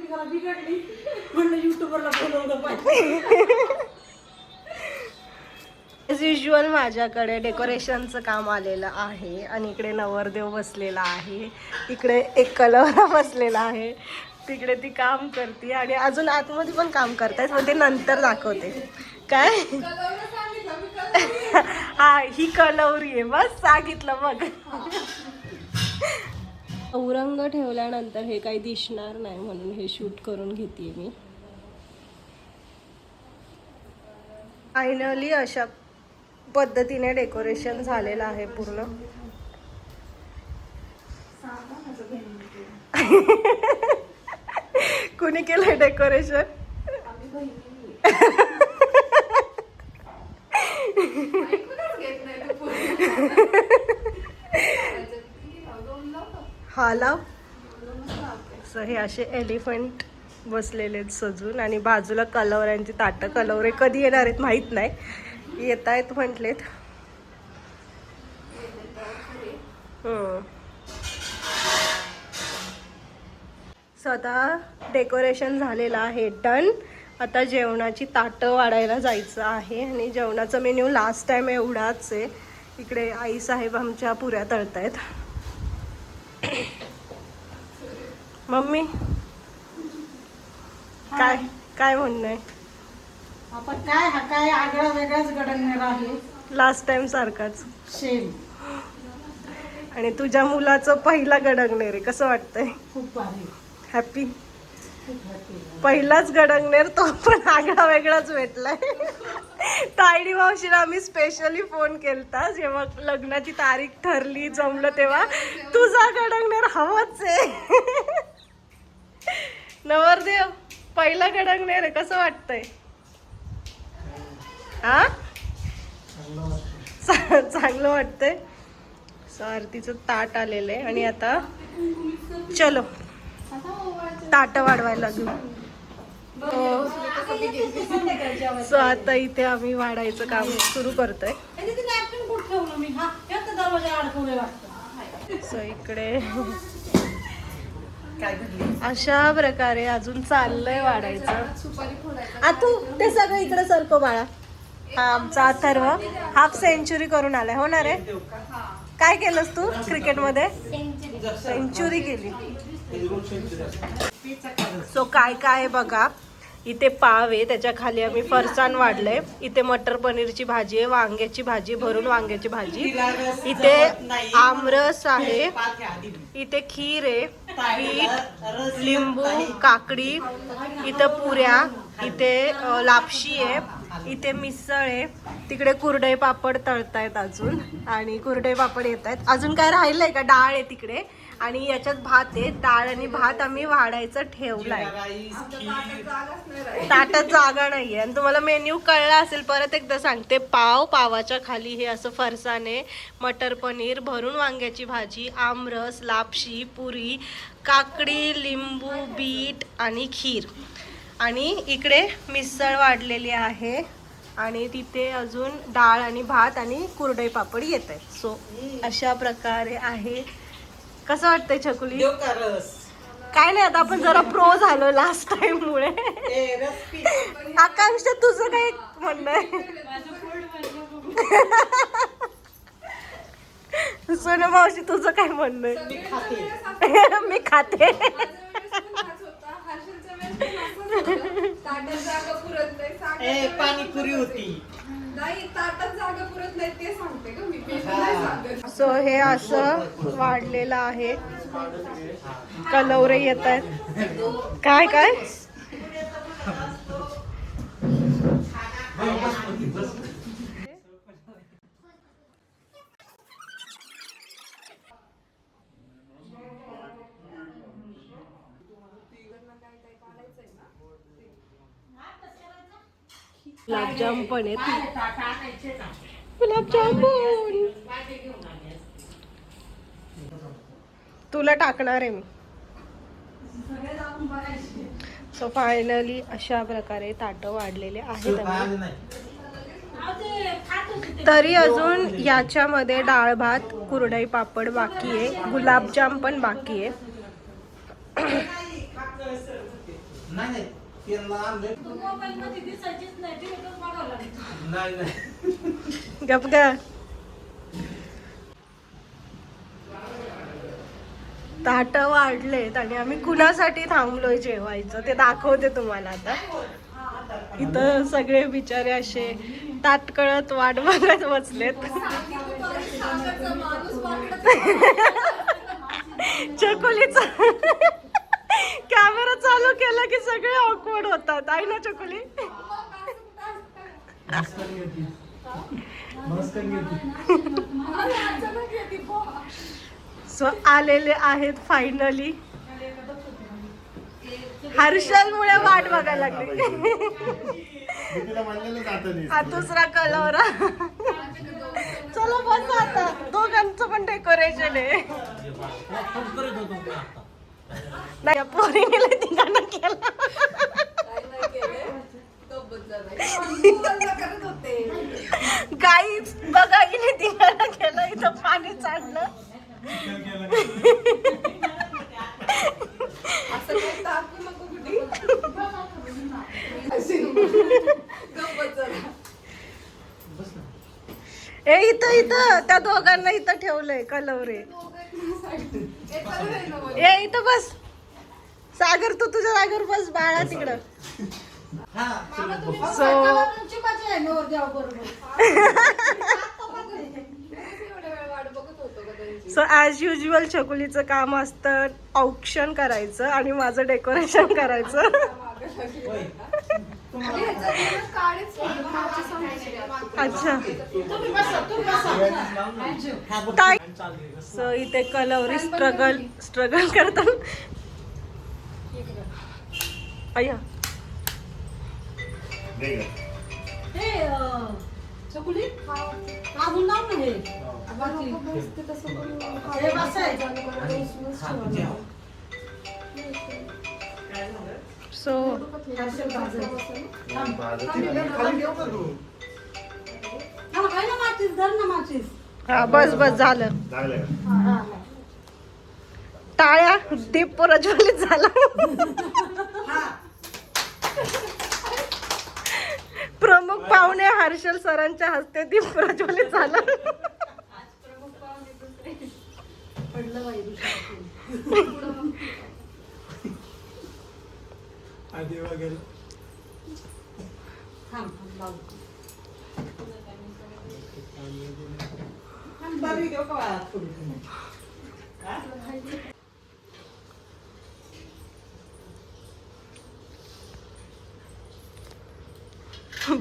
As usual माझ्याकडे डेकोरेशनचं काम आलेलं आहे आणि इकडे नवरदेव बसलेला आहे, इकडे एक कलवरा बसलेला आहे, तिकडे ती काम करते आणि अजून आतमध्ये पण काम करतायत, पण ते नंतर दाखवते. काय हा ही कलवरी आहे, बस सांगितलं मग. औरंग ठेवल्यानंतर हे काही दिसणार नाही म्हणून हे शूट करून घेते मी. फायनली अशा पद्धतीने डेकोरेशन झालेलं आहे पूर्ण. कुणी केलंय डेकोरेशन? हा लाव. सो हे असे एलिफंट बसलेले आहेत सजून आणि बाजूला कलवऱ्यांची ताटं. कलवरे कधी येणार आहेत माहीत नाही, येत आहेत म्हटलेत. सो आता डेकोरेशन झालेलं आहे डन. आता जेवणाची ताटं वाढायला जायचं आहे आणि जेवणाचा मेन्यू लास्ट टाइम एवढाच आहे. इकडे आई साहेब आमच्या पुऱ्या तळतायत. मम्मी काय काय म्हणणं आहे? आपण काय हा काय आगळा वेगळाच गडगणार आहे, लास्ट टाइम सारखाच सेम. आणि तुझ्या मुलाचं पहिला गडगनेर आहे, कसं वाटतंय? खूप भारी, हॅपी. खूप हॅपी. पहिलाच गडगनेर, तो पण आगळा वेगळाच भेटलाय. तायडी मावशीला आम्ही स्पेशली फोन केलता जेव्हा लग्नाची तारीख ठरली जमलं तेव्हा, तुझा गडगनेर हवाच आहे. नवरदेव पहिला गडगनेर आहे, कसं वाटतंय? हा चांगलं वाटतंय. आरतीचं ताट आलेलं आहे आणि आता चलो ताट वाढवायला लागलो. सो आता इथे आम्ही वाढायचं काम सुरू करतोय. सो इकडे अशा प्रकारे अजून चाललंय वाढायचं. तू ते सगळं इकडे सरको बाळा. हा आमचा अथर्व हाफ सेंचुरी करून आलाय, होणार आहे. काय केलंस तू क्रिकेटमध्ये? सेंचुरी केली. सो काय काय बघा, इथे पाव आहे, त्याच्या खाली आम्ही फरसाण वाढलंय. इथे मटर पनीरची भाजी आहे, वांग्याची भाजी, भरून वांग्याची भाजी. इथे आमरस आहे, इथे खीर आहे, पीठ, लिंबू, काकडी, इथं पुऱ्या, इथे लापशी आहे, इथे मिसळ आहे, तिकडे कुरडई पापड तळतायत अजून आणि कुरडई पापड येत आहेत. अजून काय राहिलंय का? डाळ आहे तिकडे आणि याच्यात भात आहे. डाळ आणि भात आम्ही वाढायचं ठेवलाय. ताटात जागा नाहीये. आणि तुम्हाला मेन्यू कळला असेल, परत एकदा सांगते. पाव, पावाच्या खाली हे असं फरसाणे, मटर पनीर, भरून वांग्याची भाजी, आमरस, लापशी, पुरी, काकडी, लिंबू, बीट आणि खीर. आणि इकडे मिसळ वाढलेली आहे आणि तिथे अजून डाळ आणि भात आणि कुरडई पापड येत आहे. सो अशा प्रकारे आहे. कसं वाटतंय छकुली? काय नाही, आता आपण जरा प्रो झालो लास्ट टाइम मुळे. आकांक्षा तुझं काय म्हणणं आहे? सोनू मावशी तुझं काय म्हणणं आहे? मी खाते. पाणीपुरी होती. सो हे असं वाढलेलं आहे. कलवरे येत आहेत. काय काय गुलाबजाम पण आहेत. गुलाबजामुन तुला टाकणार आहे मी. सो फायनली अशा प्रकारे ताटं वाढलेले आहेत. तरी अजून याच्यामध्ये डाळ भात, कुरडई पापड बाकी आहे, गुलाबजाम पण बाकी आहे. नाही नाही त्यांना आणले नाही नाही गप ग. ताट वाढलेत आणि आम्ही कुणासाठी थांबलोय जेवायचं ते दाखवते तुम्हाला आता. इथं सगळे बिचारे असे ताटकळत वाट बघत बसलेत. चकोलीचा कॅमेरा चालू केला की सगळे ऑकवर्ड होतात आहे ना चकोली. सो आलेले आहेत फायनली. हर्षल मुळे वाट बघायला लागली. हा दुसरा कलवरा. चला बस आता दोघांचं पण डेकोरेशन आहे. नाही पोरीने लय धिंगाणा केला. गाईच बघा हिने धिंगाणा केला. इथं पाणी चाललं. ए इथं इथं त्या दोघांना इथं ठेवलंय कलवरे. ए इथं बस. सागर तू तुझ्या जागेवर बस बाळा तिकडं. सो ॲज युजल छकुलीचं काम असतं ऑक्शन करायचं आणि माझं डेकोरेशन करायचं. अच्छा सो इथे कलवरी स्ट्रगल करतात. अय्या सो हा बस बस झालं. टाळ्या. दीप प्रज्वलित झाला. प्रमुख पाहुणे हर्षल सरांच्या हस्ते दीप प्रज्वलित झाला.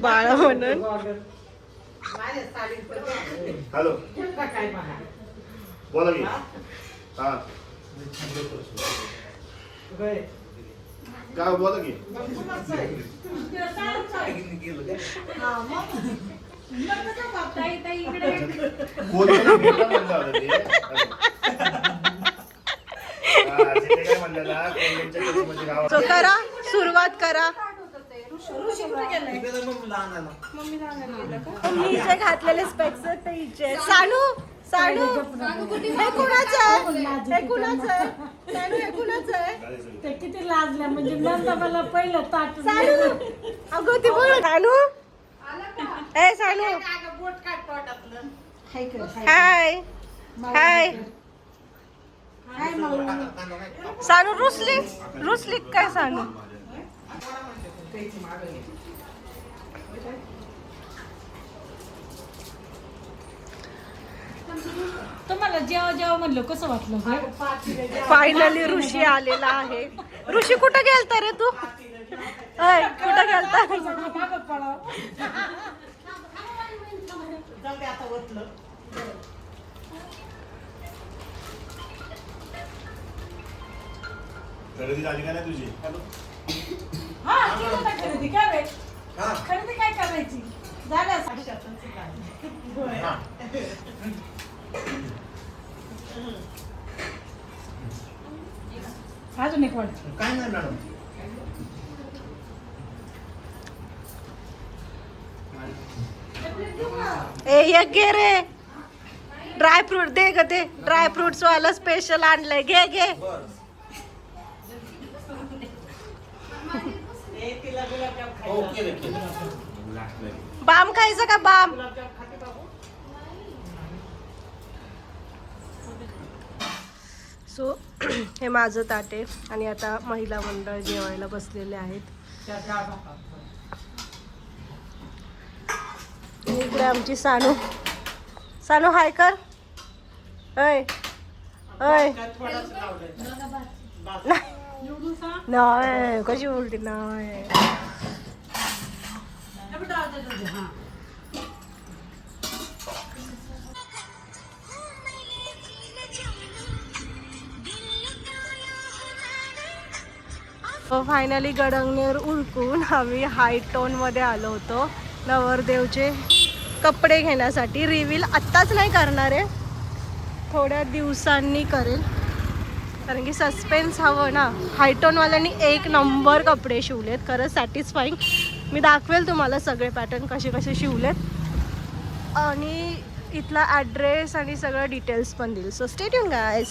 बाळा म्हणून हॅलो बोला की. हा काय बोला की. सो करा सुरुवात करा. मी जे घातलेले स्पेक्स ते हिचे. सानू सानू हे कुणाचं आहे? हे कुणाचं आहे? सानू हे कुणाचं आहे? ते किती लाजल्या म्हणजे नंतर मला पहिलं ताट. सानू अगं ती बघ. सानू ए सानू हाय हाय. सानू रुसली काय सानू? तुम्हाला जेव्हा जेव्हा म्हणलं कसं वाटलं? फायनली ऋषी आलेला आहे. ऋषी कुठं गेलता रे तू? कुठं गेलता? खरेदी झाली का नाही तुझी? खरेदी काय खरेदी काय करायची झालं. अजून एक वाटत काय नाही मॅडम. ए एक घे रे. ड्रायफ्रूट दे ग. ते ड्रायफ्रुट्स वाला स्पेशल आणलंय. घे घे. हो केलं केलं. बाम खायचं का बाम? सो हे माझं ताट आहे आणि आता महिला मंडळ जेवायला बसलेले आहेत. इकडे आमची सानू. सानू हाय कर. अय अय नाही कशी उलटी नाही. फायनली गडंगनेर उरकून आम्ही हाय टोन मध्ये आलो होतो नवरदेवचे कपडे घेण्यासाठी. रिव्हील आत्ताच नाही करणार आहे, थोड्या दिवसांनी करेल, कारण की सस्पेन्स हवं ना. हायटोनवाल्यांनी एक नंबर कपडे शिवलेत, खरंच सॅटिस्फाईंग. मी दाखवेल तुम्हाला सगळे पॅटर्न कसे कसे शिवलेत आणि इथला ॲड्रेस आणि सगळं डिटेल्स पण देईल. So stay tune guys.